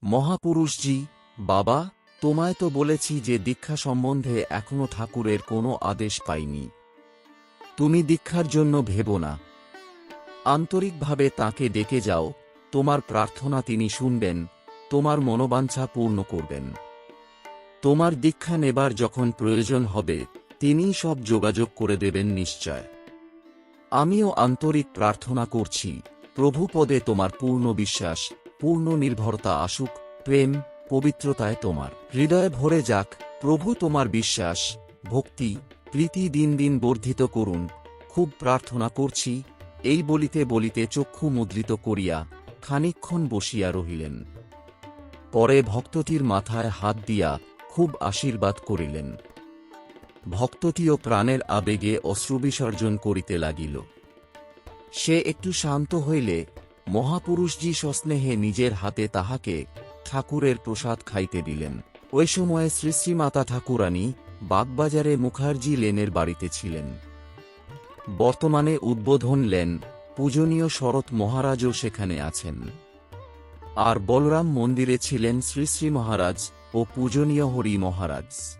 মহাপুরুষজি, বাবা, তোমায় তো বলেছি যে দীক্ষা সম্বন্ধে এখনো ঠাকুরের কোনো আদেশ পাইনি। তুমি দীক্ষার জন্য ভেবো না। আন্তরিকভাবে তাঁকে ডেকে যাও, তোমার প্রার্থনা তিনি শুনবেন, তোমার মনোবাঞ্ছা পূর্ণ করবেন। তোমার দীক্ষা নেবার যখন প্রয়োজন হবে তিনিই সব যোগাযোগ করে দেবেন নিশ্চয়। আমিও আন্তরিক প্রার্থনা করছি, প্রভু পদে তোমার পূর্ণ বিশ্বাস, পূর্ণ নির্ভরতা আসুক, প্রেম, পবিত্রতায় তোমার হৃদয়ে ভরে যাক। প্রভু তোমার বিশ্বাস, ভক্তি, প্রীতি দিন দিন বর্ধিত করুন, খুব প্রার্থনা করছি। এই বলিতে বলিতে চক্ষু মুদ্রিত করিয়া খানিকক্ষণ বসিয়া রহিলেন। পরে ভক্তটির মাথায় হাত দিয়া খুব আশীর্বাদ করিলেন। ভক্তটিও প্রাণের আবেগে অশ্রুবিসর্জন করিতে লাগিল। সে একটু শান্ত হইলে মহাপুরুষজি সস্নেহে নিজের হাতে তাহাকে ঠাকুরের প্রসাদ খাইতে দিলেন। ওই সময়ে শ্রী শ্রী মাতা ঠাকুরানী বাগবাজারে মুখার্জি লেনের বাড়িতে ছিলেন। বর্তমানে উদ্বোধন লেন, পূজনীয় শরৎ মহারাজও সেখানে আছেন। আর বলরাম মন্দিরে ছিলেন শ্রী শ্রী মহারাজ ও পূজনীয় হরি মহারাজ।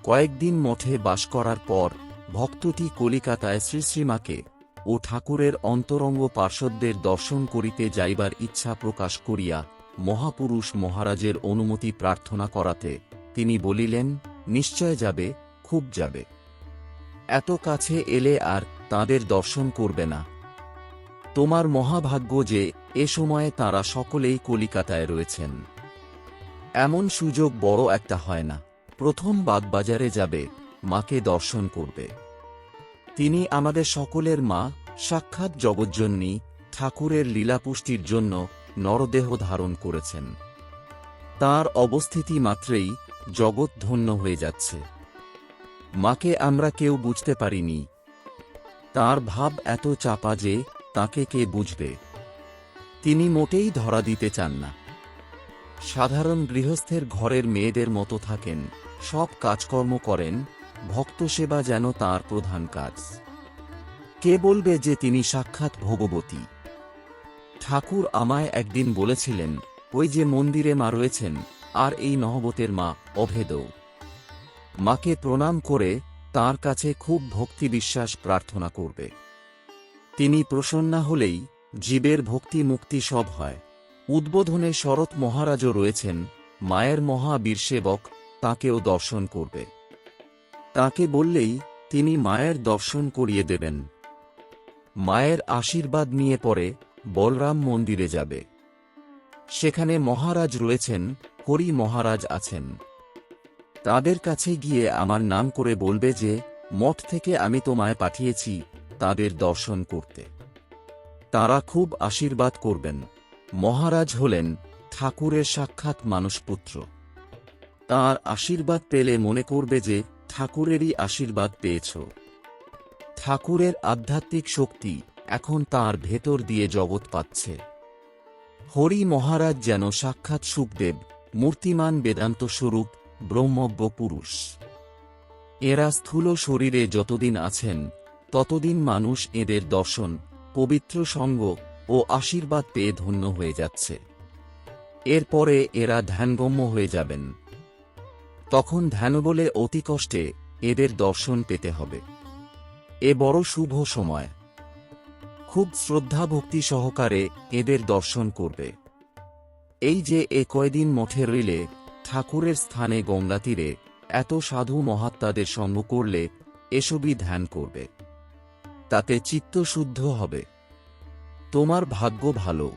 কয়েকদিন মঠে বাস করার পর ভক্তটি কলিকাতায় শ্রী শ্রীমাকে ও ঠাকুরের অন্তরঙ্গ পার্ষদদের দর্শন করিতে যাইবার ইচ্ছা প্রকাশ করিয়া মহাপুরুষ মহারাজের অনুমতি প্রার্থনা করাতে তিনি বলিলেন, নিশ্চয় যাবে, খুব যাবে। এত কাছে এলে আর তাঁদের দর্শন করবে না? তোমার মহাভাগ্য যে এ সময়ে তাঁরা সকলেই কলিকাতায় রয়েছেন। এমন সুযোগ বড় একটা হয় না। প্রথম বাগবাজারে যাবে, মাকে দর্শন করবে। তিনি আমাদের সকলের মা, সাক্ষাৎ জগজ্জননী, ঠাকুরের লীলাপুষ্টির জন্য নরদেহ ধারণ করেছেন। তাঁর অবস্থিতি মাত্রেই জগৎ ধন্য হয়ে যাচ্ছে। মাকে আমরা কেউ বুঝতে পারিনি। তাঁর ভাব এত চাপা যে তাকে কে বুঝবে? তিনি মোটেই ধরা দিতে চান না। সাধারণ গৃহস্থের ঘরের মেয়েদের মতো থাকেন, সব কাজকর্ম করেন, ভক্ত সেবা যেন তাঁর প্রধান কাজ। কে বলবে যে তিনি সাক্ষাৎ ভগবতী? ঠাকুর আমায় একদিন বলেছিলেন, ওই যে মন্দিরে মা রয়েছেন, আর এই নহবতের মা অভেদ। মাকে প্রণাম করে তাঁর কাছে খুব ভক্তি বিশ্বাস প্রার্থনা করবে। তিনি প্রসন্না হলেই জীবের ভক্তি মুক্তি সব হয়। উদ্বোধনে শরৎ মহারাজও রয়েছেন, মায়ের মহাবীর সেবক, তাঁকেও দর্শন করবে। তাকে বললেই তিনি মায়ের দর্শন করিয়ে দেবেন। মায়ের আশীর্বাদ নিয়ে পরে বলরাম মন্দিরে যাবে। সেখানে মহারাজ রয়েছেন, হরি মহারাজ আছেন। তাদের কাছে গিয়ে আমার নাম করে বলবে যে মঠ থেকে আমি তোমায় পাঠিয়েছি তাদের দর্শন করতে। তারা খুব আশীর্বাদ করবেন। মহারাজ হলেন ঠাকুরের সাক্ষাৎ মানসপুত্র। তাঁর আশীর্বাদ পেলে মনে করবে যে ঠাকুরেরই আশীর্বাদ পেয়েছ। ঠাকুরের আধ্যাত্মিক শক্তি এখন তাঁর ভেতর দিয়ে জগৎ পাচ্ছে। হরি মহারাজ যেন সাক্ষাৎ সুখদেব, মূর্তিমান বেদান্ত স্বরূপ ব্রহ্মজ্ঞ পুরুষ। এরা স্থূল শরীরে যতদিন আছেন ততদিন মানুষ এদের দর্শন, পবিত্র সঙ্গ ও আশীর্বাদ পেয়ে ধন্য হয়ে যাচ্ছে। এরপরে এরা ধ্যানগম্য হয়ে যাবেন। তখন ধ্যানবলে অতি কষ্টে এদের দর্শন পেতে হবে। এ বড় শুভ সময়। খুব শ্রদ্ধা ভক্তি সহকারে এদের দর্শন করবে। এই যে এ কয়দিন মঠে রইলে ঠাকুরের স্থানে গঙ্গা তীরে এত সাধু মহাত্মাদের সঙ্গ করলে এসবই ধ্যান করবে। তাতে চিত্ত শুদ্ধ হবে। তোমার ভাগ্য ভালো।